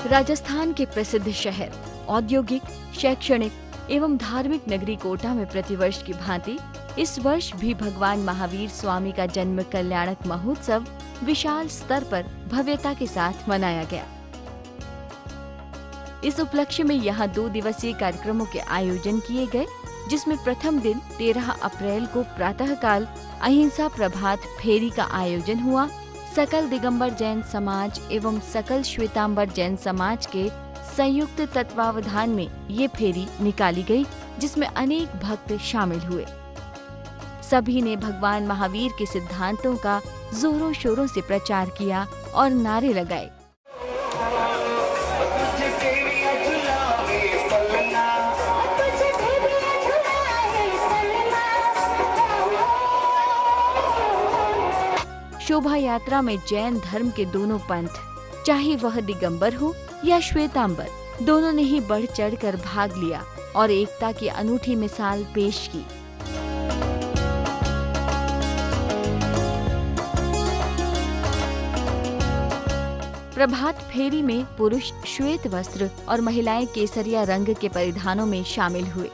राजस्थान के प्रसिद्ध शहर, औद्योगिक, शैक्षणिक एवं धार्मिक नगरी कोटा में प्रतिवर्ष की भांति इस वर्ष भी भगवान महावीर स्वामी का जन्म कल्याणक महोत्सव विशाल स्तर पर भव्यता के साथ मनाया गया। इस उपलक्ष्य में यहाँ 2 दिवसीय कार्यक्रमों के आयोजन किए गए, जिसमें प्रथम दिन 13 अप्रैल को प्रातःकाल अहिंसा प्रभात फेरी का आयोजन हुआ। सकल दिगंबर जैन समाज एवं सकल श्वेतांबर जैन समाज के संयुक्त तत्वावधान में ये फेरी निकाली गई, जिसमें अनेक भक्त शामिल हुए। सभी ने भगवान महावीर के सिद्धांतों का जोरों शोरों से प्रचार किया और नारे लगाए। शोभा यात्रा में जैन धर्म के दोनों पंथ, चाहे वह दिगंबर हो या श्वेतांबर, दोनों ने ही बढ़ चढ़कर भाग लिया और एकता की अनूठी मिसाल पेश की। प्रभात फेरी में पुरुष श्वेत वस्त्र और महिलाएं केसरिया रंग के परिधानों में शामिल हुए।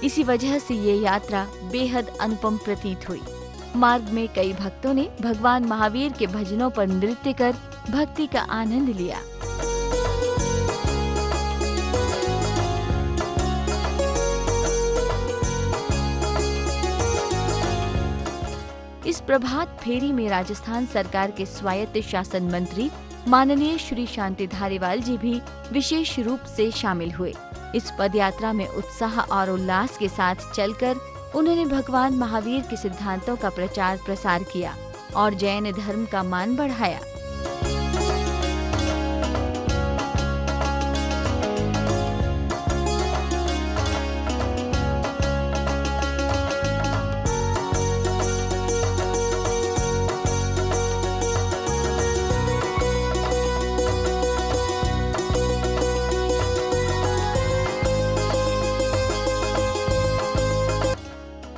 इसी वजह से ये यात्रा बेहद अनुपम प्रतीत हुई। मार्ग में कई भक्तों ने भगवान महावीर के भजनों पर नृत्य कर भक्ति का आनंद लिया। इस प्रभात फेरी में राजस्थान सरकार के स्वायत्त शासन मंत्री माननीय श्री शांति धारीवाल जी भी विशेष रूप से शामिल हुए। इस पदयात्रा में उत्साह और उल्लास के साथ चलकर उन्होंने भगवान महावीर के सिद्धांतों का प्रचार प्रसार किया और जैन धर्म का मान बढ़ाया।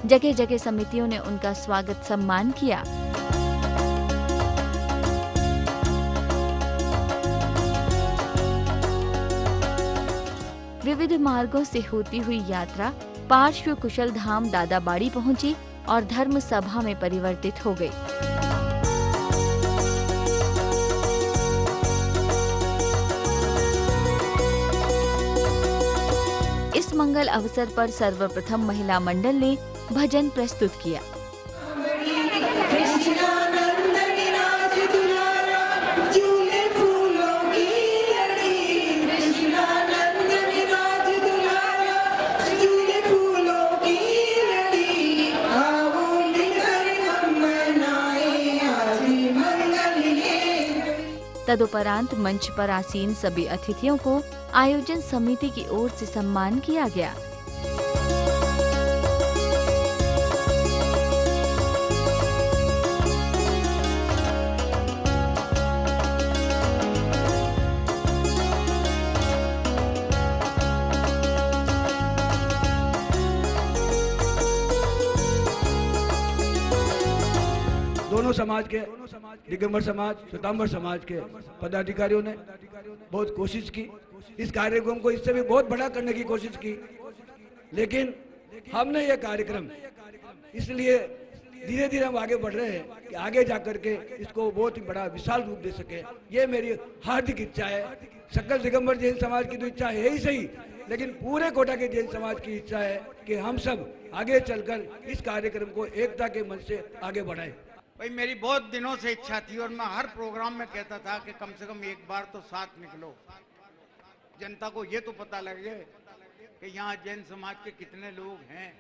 जगह जगह समितियों ने उनका स्वागत सम्मान किया। विविध मार्गों से होती हुई यात्रा पार्श्व कुशल धाम दादाबाड़ी पहुंची और धर्म सभा में परिवर्तित हो गई। इस मंगल अवसर पर सर्वप्रथम महिला मंडल ने भजन प्रस्तुत किया। तदुपरांत मंच पर आसीन सभी अतिथियों को आयोजन समिति की ओर से सम्मान किया गया। दोनों समाज के, दिगंबर समाज, श्वेतांबर समाज के पदाधिकारियों ने बहुत कोशिश की। इस कार्यक्रम को इससे भी बहुत बड़ा करने की कोशिश की, लेकिन हमने ये कार्यक्रम इसलिए धीरे धीरे हम आगे बढ़ रहे हैं कि आगे जाकर के इसको बहुत ही बड़ा विशाल रूप दे सके। ये मेरी हार्दिक इच्छा है। सकल दिगंबर जैन समाज की तो इच्छा है ही सही, लेकिन पूरे कोटा के जैन समाज की इच्छा है कि हम सब आगे चलकर इस कार्यक्रम को एकता के मन से आगे बढ़ाएं। भाई मेरी बहुत दिनों से इच्छा थी और मैं हर प्रोग्राम में कहता था कि कम से कम एक बार तो साथ निकलो, जनता को ये तो पता लगे कि यहाँ जैन समाज के कितने लोग हैं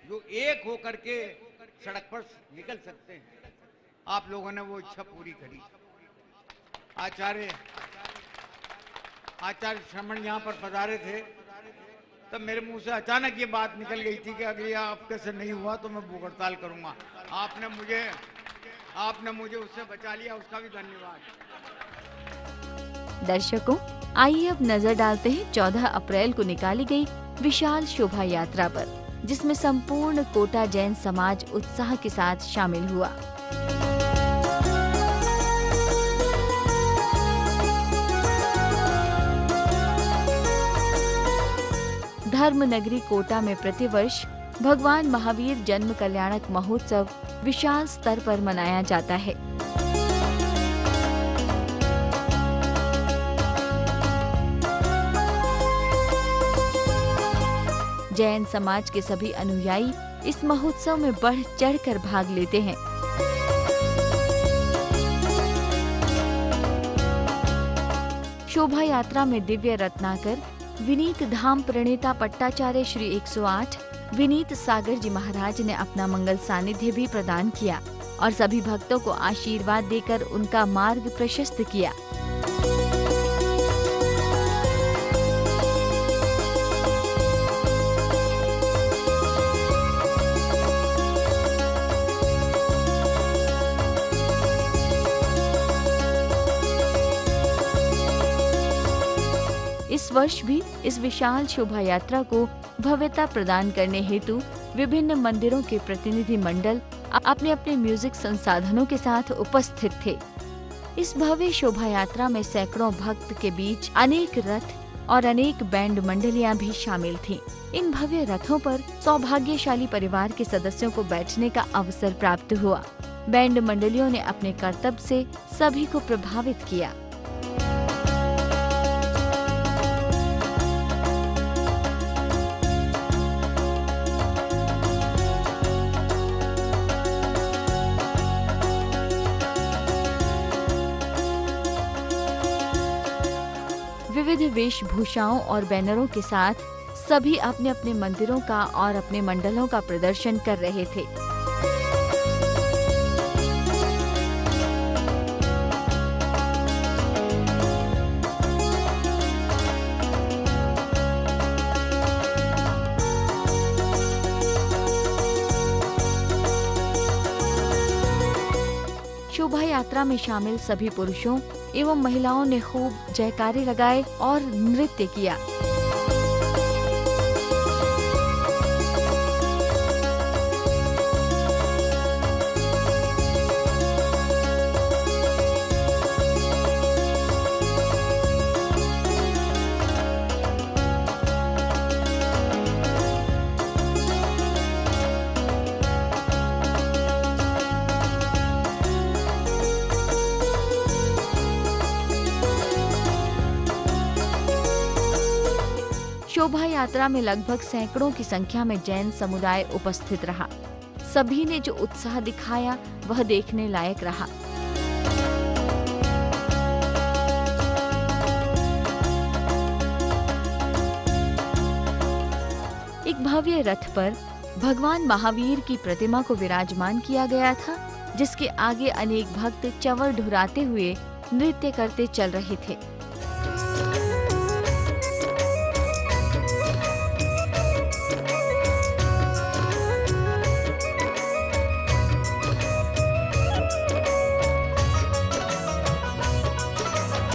जो एक होकर के सड़क पर निकल सकते हैं। आप लोगों ने वो इच्छा पूरी करी। आचार्य श्रमण यहाँ पर पधारे थे, तब मेरे मुंह से अचानक ये बात निकल गई थी कि अगर ये आपके से नहीं हुआ तो मैं भूख हड़ताल करूंगा। आपने मुझे उससे बचा लिया, उसका भी धन्यवाद। दर्शकों, आइए अब नजर डालते हैं 14 अप्रैल को निकाली गई विशाल शोभा यात्रा पर, जिसमें संपूर्ण कोटा जैन समाज उत्साह के साथ शामिल हुआ। धर्म नगरी कोटा में प्रतिवर्ष भगवान महावीर जन्म कल्याणक महोत्सव विशाल स्तर पर मनाया जाता है। जैन समाज के सभी अनुयायी इस महोत्सव में बढ़ चढ़कर भाग लेते हैं। शोभा यात्रा में दिव्य रत्नाकर विनीत धाम प्रणेता पट्टाचार्य श्री 108 विनीत सागर जी महाराज ने अपना मंगल सानिध्य भी प्रदान किया और सभी भक्तों को आशीर्वाद देकर उनका मार्ग प्रशस्त किया। इस वर्ष भी इस विशाल शोभा यात्रा को भव्यता प्रदान करने हेतु विभिन्न मंदिरों के प्रतिनिधि मंडल अपने अपने म्यूजिक संसाधनों के साथ उपस्थित थे। इस भव्य शोभा यात्रा में सैकड़ों भक्त के बीच अनेक रथ और अनेक बैंड मंडलियां भी शामिल थीं। इन भव्य रथों पर सौभाग्यशाली परिवार के सदस्यों को बैठने का अवसर प्राप्त हुआ। बैंड मंडलियों ने अपने कर्तव्य से सभी को प्रभावित किया। विविध वेशभूषाओं और बैनरों के साथ सभी अपने अपने मंदिरों का और अपने मंडलों का प्रदर्शन कर रहे थे। शोभा यात्रा में शामिल सभी पुरुषों एवं महिलाओं ने खूब जयकारे लगाए और नृत्य किया। शोभा यात्रा में लगभग सैकड़ों की संख्या में जैन समुदाय उपस्थित रहा। सभी ने जो उत्साह दिखाया वह देखने लायक रहा। एक भव्य रथ पर भगवान महावीर की प्रतिमा को विराजमान किया गया था, जिसके आगे अनेक भक्त चंवर ढुराते हुए नृत्य करते चल रहे थे।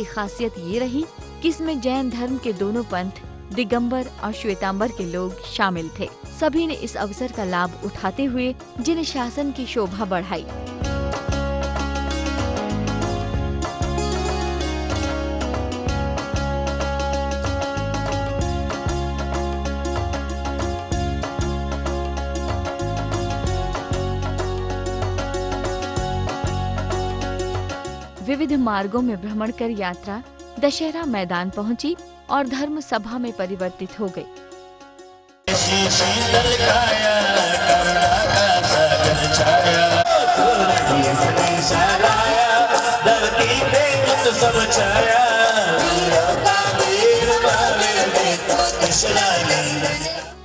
खासियत ये रही कि इसमें जैन धर्म के दोनों पंथ दिगंबर और श्वेतांबर के लोग शामिल थे। सभी ने इस अवसर का लाभ उठाते हुए जिन शासन की शोभा बढ़ाई। विविध मार्गों में भ्रमण कर यात्रा दशहरा मैदान पहुंची और धर्म सभा में परिवर्तित हो गई।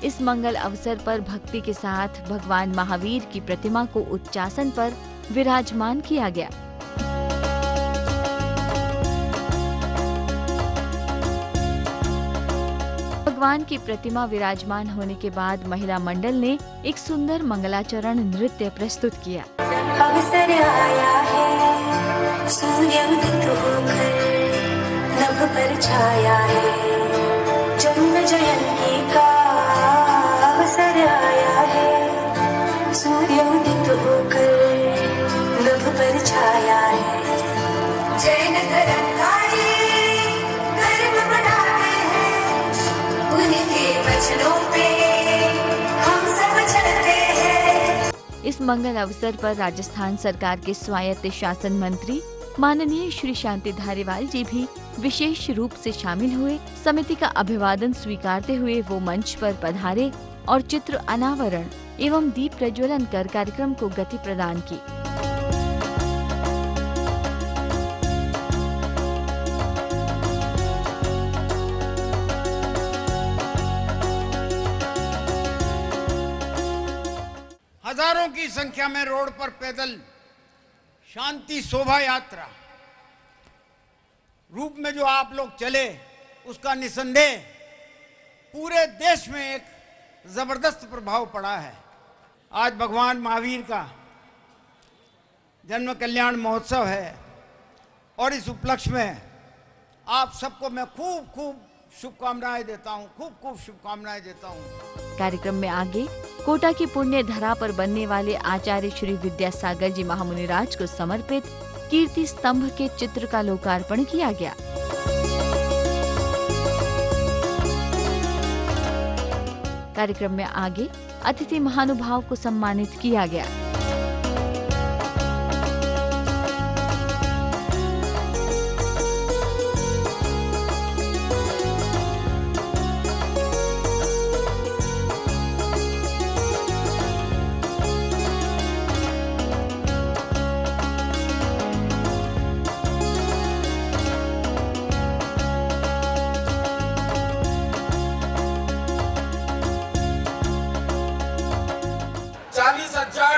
इस मंगल अवसर पर भक्ति के साथ भगवान महावीर की प्रतिमा को उच्चासन पर विराजमान किया गया। भगवान की प्रतिमा विराजमान होने के बाद महिला मंडल ने एक सुंदर मंगलाचरण नृत्य प्रस्तुत किया। अवसर आया है, सूर्य उदित होकर नभ पर छाया है, जन्म जयंती का अवसर आया है, सूर्य उदित होकर नभ पर छाया है। जैन धर्मधारी धर्म बढ़ाते हैं, उनके वचनों इस मंगल अवसर पर राजस्थान सरकार के स्वायत्त शासन मंत्री माननीय श्री शांति धारीवाल जी भी विशेष रूप से शामिल हुए। समिति का अभिवादन स्वीकारते हुए वो मंच पर पधारे और चित्र अनावरण एवं दीप प्रज्वलन कर कार्यक्रम को गति प्रदान की। हजारों की संख्या में रोड पर पैदल शांति शोभा यात्रा रूप में जो आप लोग चले, उसका निसंदेह पूरे देश में एक जबरदस्त प्रभाव पड़ा है। आज भगवान महावीर का जन्म कल्याण महोत्सव है और इस उपलक्ष्य में आप सबको मैं खूब शुभकामनाएं देता हूं, खूब शुभकामनाएं देता हूं। कार्यक्रम में आगे कोटा की पुण्य धरा पर बनने वाले आचार्य श्री विद्यासागर जी महामुनिराज को समर्पित कीर्ति स्तंभ के चित्र का लोकार्पण किया गया। कार्यक्रम में आगे अतिथि महानुभाव को सम्मानित किया गया।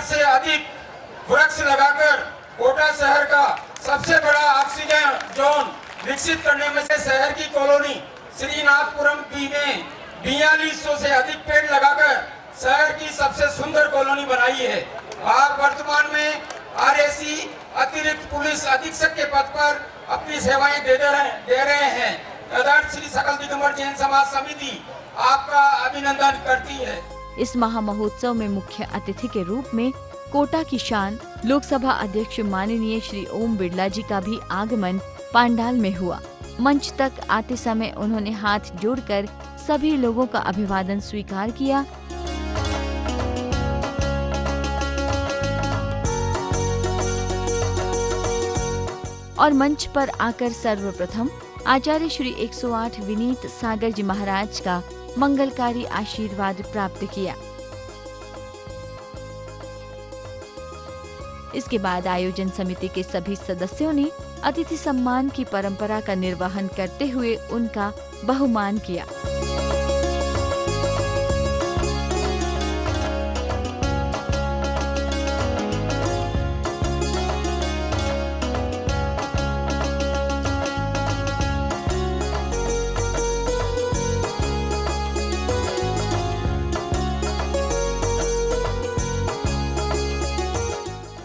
से अधिक वृक्ष लगाकर कोटा शहर का सबसे बड़ा ऑक्सीजन जोन विकसित करने में से शहर की कॉलोनी श्रीनाथपुरम बी में 4200 से अधिक पेड़ लगाकर शहर की सबसे सुंदर कॉलोनी बनाई है। आप वर्तमान में आरएसी अतिरिक्त पुलिस अधीक्षक के पद पर अपनी सेवाएं दे रहे हैं। तदर्थ श्री सकल दिगंबर जैन समाज समिति आपका अभिनंदन करती है। इस महामहोत्सव में मुख्य अतिथि के रूप में कोटा की शान लोकसभा अध्यक्ष माननीय श्री ओम बिड़ला जी का भी आगमन पांडाल में हुआ। मंच तक आते समय उन्होंने हाथ जोड़कर सभी लोगों का अभिवादन स्वीकार किया। और मंच पर आकर सर्वप्रथम आचार्य श्री 108 विनीत सागर जी महाराज का मंगलकारी आशीर्वाद प्राप्त किया। इसके बाद आयोजन समिति के सभी सदस्यों ने अतिथि सम्मान की परंपरा का निर्वहन करते हुए उनका बहुमान किया।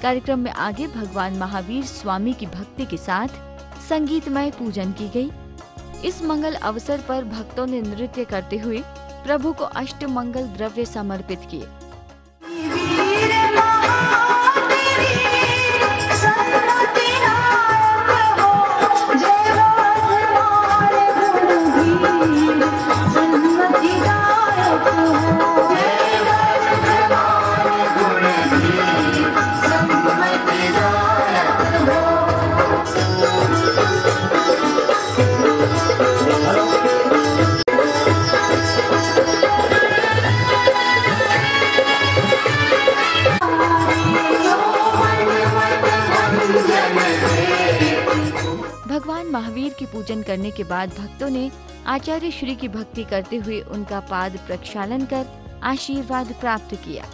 कार्यक्रम में आगे भगवान महावीर स्वामी की भक्ति के साथ संगीतमय पूजन की गई। इस मंगल अवसर पर भक्तों ने नृत्य करते हुए प्रभु को अष्ट मंगल द्रव्य समर्पित किए। भगवान महावीर की पूजन करने के बाद भक्तों ने आचार्य श्री की भक्ति करते हुए उनका पाद प्रक्षालन कर आशीर्वाद प्राप्त किया।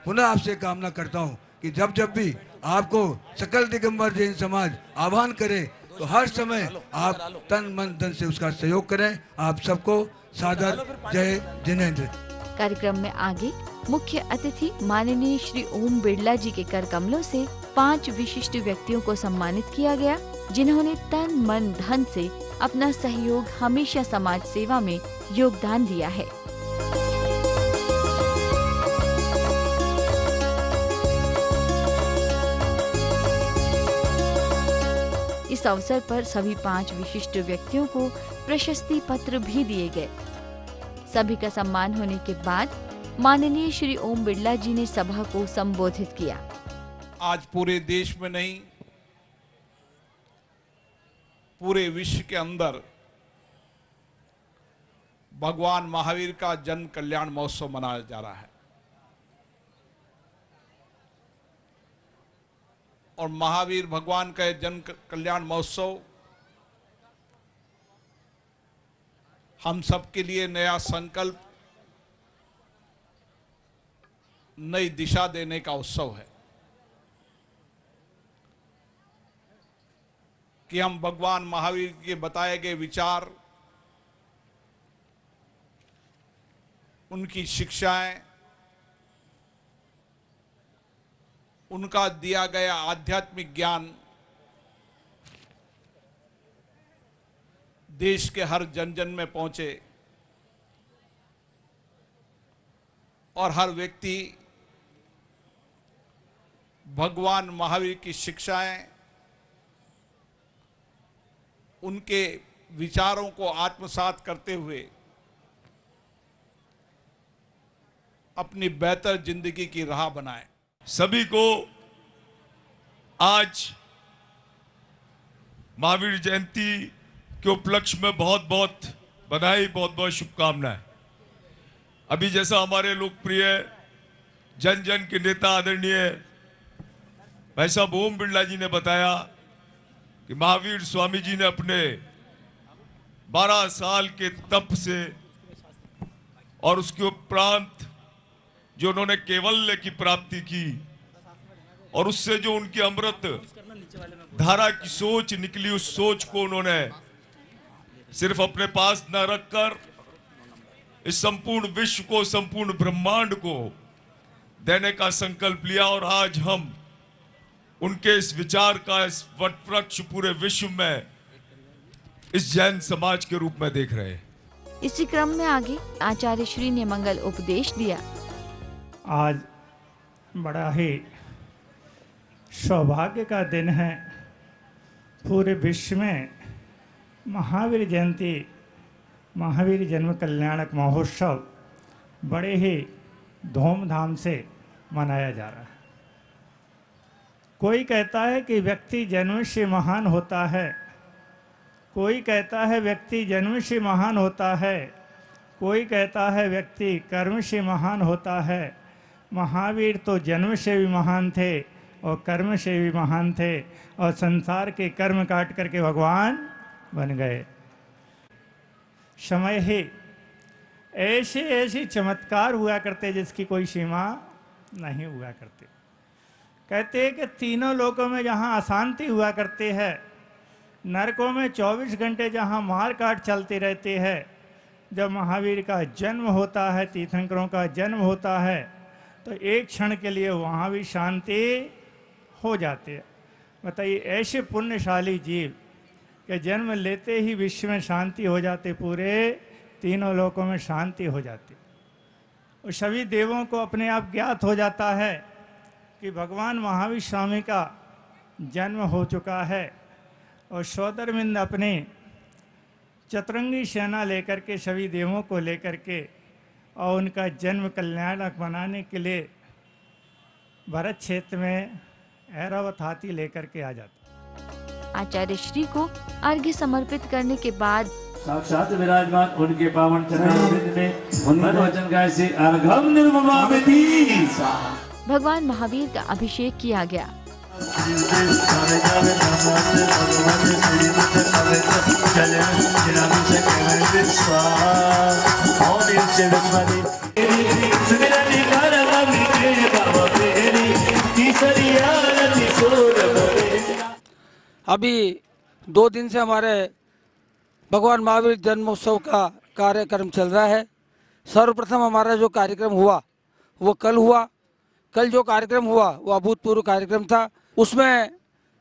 पुनः आपसे कामना करता हूँ कि जब भी आपको सकल दिगंबर जैन समाज आह्वान करे तो हर समय आप तन मन धन से उसका सहयोग करें। आप सबको सादर जय जिनेंद्र। कार्यक्रम में आगे मुख्य अतिथि माननीय श्री ओम बिड़ला जी के कर कमलों से 5 विशिष्ट व्यक्तियों को सम्मानित किया गया, जिन्होंने तन मन धन से अपना सहयोग हमेशा समाज सेवा में योगदान दिया है। इस अवसर पर सभी 5 विशिष्ट व्यक्तियों को प्रशस्ति पत्र भी दिए गए। सभी का सम्मान होने के बाद माननीय श्री ओम बिरला जी ने सभा को संबोधित किया। आज पूरे देश में नहीं, पूरे विश्व के अंदर भगवान महावीर का जन कल्याण महोत्सव मनाया जा रहा है और महावीर भगवान का जन कल्याण महोत्सव हम सबके लिए नया संकल्प, नई दिशा देने का उत्सव है कि हम भगवान महावीर के बताए गए विचार, उनकी शिक्षाएं, उनका दिया गया आध्यात्मिक ज्ञान देश के हर जन जन में पहुंचे और हर व्यक्ति भगवान महावीर की शिक्षाएं, उनके विचारों को आत्मसात करते हुए अपनी बेहतर जिंदगी की राह बनाए। सभी को आज महावीर जयंती के उपलक्ष्य में बहुत बहुत बधाई, बहुत बहुत शुभकामनाएं। अभी जैसा हमारे लोकप्रिय जन जन के नेता आदरणीय भाई साहब ओम बिरला जी ने बताया कि महावीर स्वामी जी ने अपने 12 साल के तप से और उसके उपरांत जो उन्होंने केवल्य की प्राप्ति की और उससे जो उनकी अमृत धारा की सोच निकली, उस सोच को उन्होंने सिर्फ अपने पास न रखकर इस संपूर्ण विश्व को, संपूर्ण ब्रह्मांड को देने का संकल्प लिया और आज हम उनके इस विचार का इस वटवृक्ष पूरे विश्व में इस जैन समाज के रूप में देख रहे हैं। इसी क्रम में आगे आचार्य श्री ने मंगल उपदेश दिया। आज बड़ा ही सौभाग्य का दिन है। पूरे विश्व में महावीर जयंती, महावीर जन्म कल्याणक महोत्सव बड़े ही धूमधाम से मनाया जा रहा है। कोई कहता है कि व्यक्ति जन्म से महान होता है, कोई कहता है व्यक्ति जन्म से महान होता है, कोई कहता है व्यक्ति कर्म से महान होता है। महावीर तो जन्म से भी महान थे और कर्म से भी महान थे और संसार के कर्म काट करके भगवान बन गए। समय ही ऐसे ऐसे चमत्कार हुआ करते जिसकी कोई सीमा नहीं हुआ करती। कहते हैं कि तीनों लोकों में जहाँ अशांति हुआ करती है, नरकों में 24 घंटे जहाँ मार काट चलती रहती है, जब महावीर का जन्म होता है, तीर्थंकरों का जन्म होता है, तो एक क्षण के लिए वहाँ भी शांति हो जाती है। बताइए, ऐसे पुण्यशाली जीव के जन्म लेते ही विश्व में शांति हो जाती, पूरे तीनों लोकों में शांति हो जाती और सभी देवों को अपने आप ज्ञात हो जाता है कि भगवान महावीर स्वामी का जन्म हो चुका है और सौदरमिंद अपने चतुरंगी सेना लेकर के, सभी देवों को लेकर के और उनका जन्म कल्याणक बनाने के लिए भरत क्षेत्र में ऐरावत हाथी लेकर के आ जाता। आचार्य श्री को अर्घ्य समर्पित करने के बाद साक्षात विराजमान उनके पावन चरण में वचन गाय से अर्घम निर्ममामि। भगवान महावीर का अभिषेक किया गया। अभी 2 दिन से हमारे भगवान महावीर जन्मोत्सव का कार्यक्रम चल रहा है। सर्वप्रथम हमारा जो कार्यक्रम हुआ वो कल हुआ। कल जो कार्यक्रम हुआ वो अभूतपूर्व कार्यक्रम था। उसमें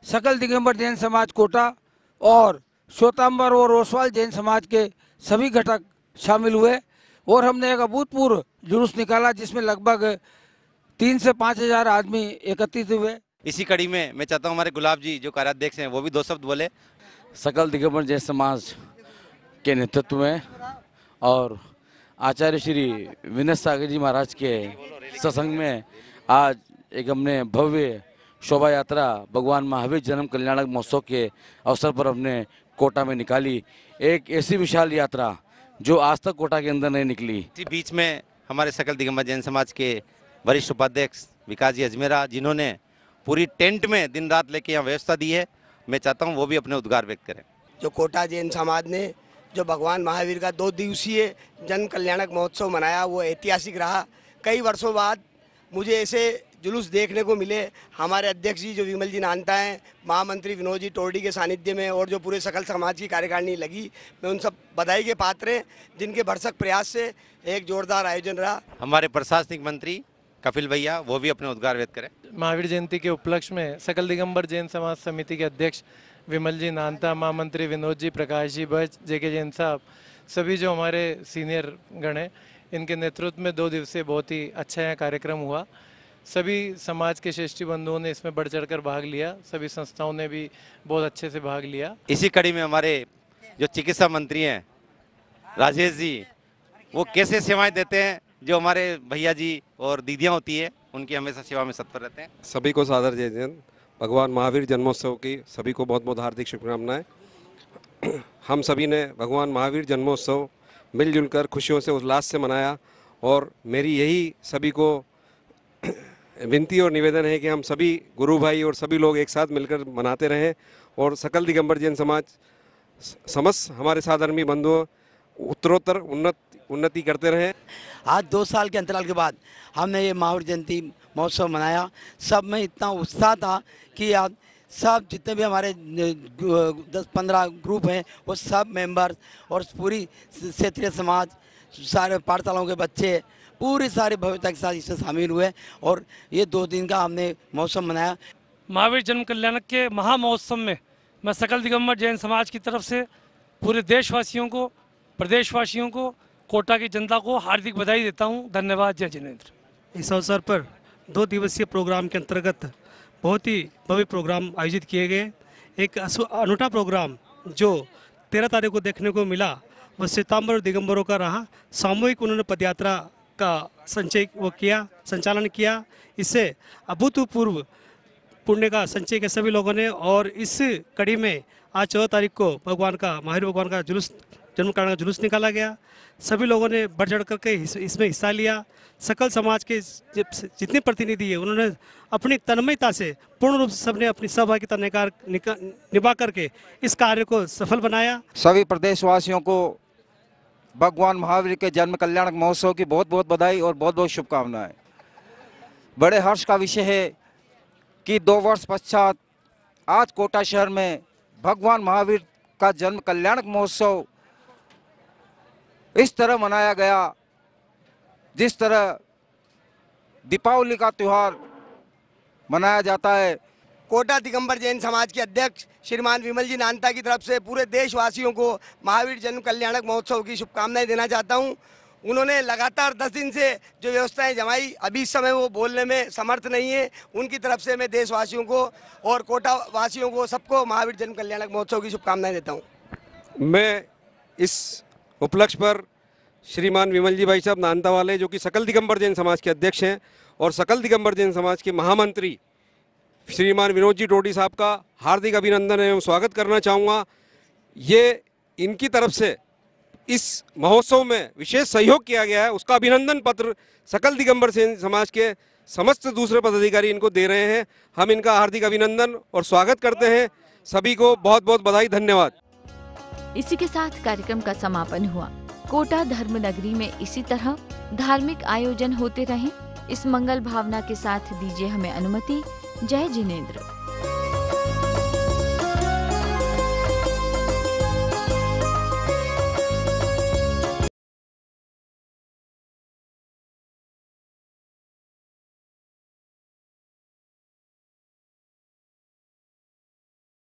सकल दिगंबर जैन समाज कोटा और श्वेतांबर और ओसवाल जैन समाज के सभी घटक शामिल हुए और हमने एक अभूतपूर्व जुलूस निकाला जिसमें लगभग 3 से 5 हज़ार आदमी एकत्रित हुए। इसी कड़ी में मैं चाहता हूँ हमारे गुलाब जी जो कार्याध्यक्ष हैं वो भी 2 शब्द बोले सकल दिगंबर जैन समाज के नेतृत्व में और आचार्य श्री विनय सागर जी महाराज के सत्संग में आज एक हमने भव्य शोभा यात्रा भगवान महावीर जन्म कल्याणक महोत्सव के अवसर पर हमने कोटा में निकाली। एक ऐसी विशाल यात्रा जो आज तक कोटा के अंदर नहीं निकली। इसी बीच में हमारे सकल दिगंबर जैन समाज के वरिष्ठ उपाध्यक्ष विकास जी अजमेरा, जिन्होंने पूरी टेंट में दिन रात लेके यहाँ व्यवस्था दी है, मैं चाहता हूँ वो भी अपने उद्गार व्यक्त करें। जो कोटा जैन समाज ने जो भगवान महावीर का 2 दिवसीय जन कल्याणक महोत्सव मनाया वो ऐतिहासिक रहा। कई वर्षों बाद मुझे ऐसे जुलूस देखने को मिले। हमारे अध्यक्ष जी जो विमल जी नानता हैं, महामंत्री विनोद जी टोरडी के सानिध्य में और जो पूरे सकल समाज की कार्यकारिणी लगी, मैं उन सब बधाई के पात्र हैं जिनके भरसक प्रयास से एक जोरदार आयोजन रहा। हमारे प्रशासनिक मंत्री कपिल भैया वो भी अपने उद्गार व्यक्त करें। महावीर जयंती के उपलक्ष्य में सकल दिगंबर जैन समाज समिति के अध्यक्ष विमल जी नानता, महामंत्री विनोद जी, प्रकाश जी भट्ट, जेके जैन साहब, सभी जो हमारे सीनियर गण हैं, इनके नेतृत्व में 2 दिवसीय बहुत ही अच्छा यहाँ कार्यक्रम हुआ। सभी समाज के श्रेष्ठी बंधुओं ने इसमें बढ़ चढ़कर भाग लिया, सभी संस्थाओं ने भी बहुत अच्छे से भाग लिया। इसी कड़ी में हमारे जो चिकित्सा मंत्री हैं राजेश जी, वो कैसे सेवाएं देते हैं, जो हमारे भैया जी और दीदियां होती है उनकी हमेशा सेवा में तत्पर रहते हैं। सभी को सादर जय जैन। भगवान महावीर जन्मोत्सव की सभी को बहुत बहुत हार्दिक शुभकामनाएं। हम सभी ने भगवान महावीर जन्मोत्सव मिलजुल कर खुशियों से उल्लास से मनाया और मेरी यही सभी को विनती और निवेदन है कि हम सभी गुरु भाई और सभी लोग एक साथ मिलकर मनाते रहें और सकल दिगंबर जैन समाज समस्त हमारे साधर्मी बंधुओं उत्तरोत्तर उन्नति करते रहें। आज 2 साल के अंतराल के बाद हमने ये महावीर जयंती महोत्सव मनाया। सब में इतना उत्साह था कि आज सब जितने भी हमारे 10-15 ग्रुप हैं वो सब मेंबर्स और पूरी क्षेत्रीय समाज, सारे पाठशालाओं के बच्चे पूरी सारी भव्यता के साथ इसमें शामिल हुए और ये 2 दिन का हमने महोत्सव मनाया। महावीर जन्म कल्याणक के महा महोत्सव में मैं सकल दिगंबर जैन समाज की तरफ से पूरे देशवासियों को, प्रदेशवासियों को, कोटा की जनता को हार्दिक बधाई देता हूँ। धन्यवाद। जय जिनेंद्र। इस अवसर पर 2 दिवसीय प्रोग्राम के अंतर्गत बहुत ही भव्य प्रोग्राम आयोजित किए गए। एक अनूठा प्रोग्राम जो 13 तारीख को देखने को मिला वह श्वेतांबर और दिगंबरों का रहा। सामूहिक उन्होंने पदयात्रा का संचालन किया। इससे अभूतपूर्व पुण्य का संचय के सभी लोगों ने और इस कड़ी में आज 14 तारीख को महावीर भगवान का जुलूस, जन्म कल्याण का जुलूस निकाला गया। सभी लोगों ने बढ़ चढ़ करके इसमें हिस्सा लिया। सकल समाज के जितने प्रतिनिधि है उन्होंने अपनी तन्मयता से पूर्ण रूप से सबने अपनी सहभागिता निभा करके इस कार्य को सफल बनाया। सभी प्रदेशवासियों को भगवान महावीर के जन्म कल्याणक महोत्सव की बहुत बहुत बधाई और बहुत बहुत शुभकामनाएं। बड़े हर्ष का विषय है कि 2 वर्ष पश्चात आज कोटा शहर में भगवान महावीर का जन्म कल्याणक महोत्सव इस तरह मनाया गया जिस तरह दीपावली का त्यौहार मनाया जाता है। कोटा दिगंबर जैन समाज के अध्यक्ष श्रीमान विमल जी नानता की तरफ से पूरे देशवासियों को महावीर जन्म कल्याणक महोत्सव की शुभकामनाएं देना चाहता हूं। उन्होंने लगातार 10 दिन से जो व्यवस्थाएं जमाई, अभी इस समय वो बोलने में समर्थ नहीं है। उनकी तरफ से मैं देशवासियों को और कोटा वासियों को सबको महावीर जन्म कल्याणक महोत्सव की शुभकामनाएं देता हूँ। मैं इस उपलक्ष्य पर श्रीमान विमल जी भाई साहब नानता वाले, जो कि सकल दिगंबर जैन समाज के अध्यक्ष हैं, और सकल दिगंबर जैन समाज के महामंत्री श्रीमान विनोद जी टोरडी साहब का हार्दिक अभिनंदन एवं स्वागत करना चाहूँगा। ये इनकी तरफ से इस महोत्सव में विशेष सहयोग किया गया है, उसका अभिनंदन पत्र सकल दिगंबर जैन समाज के समस्त दूसरे पदाधिकारी इनको दे रहे हैं। हम इनका हार्दिक अभिनंदन और स्वागत करते हैं। सभी को बहुत बहुत बधाई, धन्यवाद। इसी के साथ कार्यक्रम का समापन हुआ। कोटा धर्म नगरी में इसी तरह धार्मिक आयोजन होते रहें, इस मंगल भावना के साथ दीजिए हमें अनुमति। जय जिनेंद्र।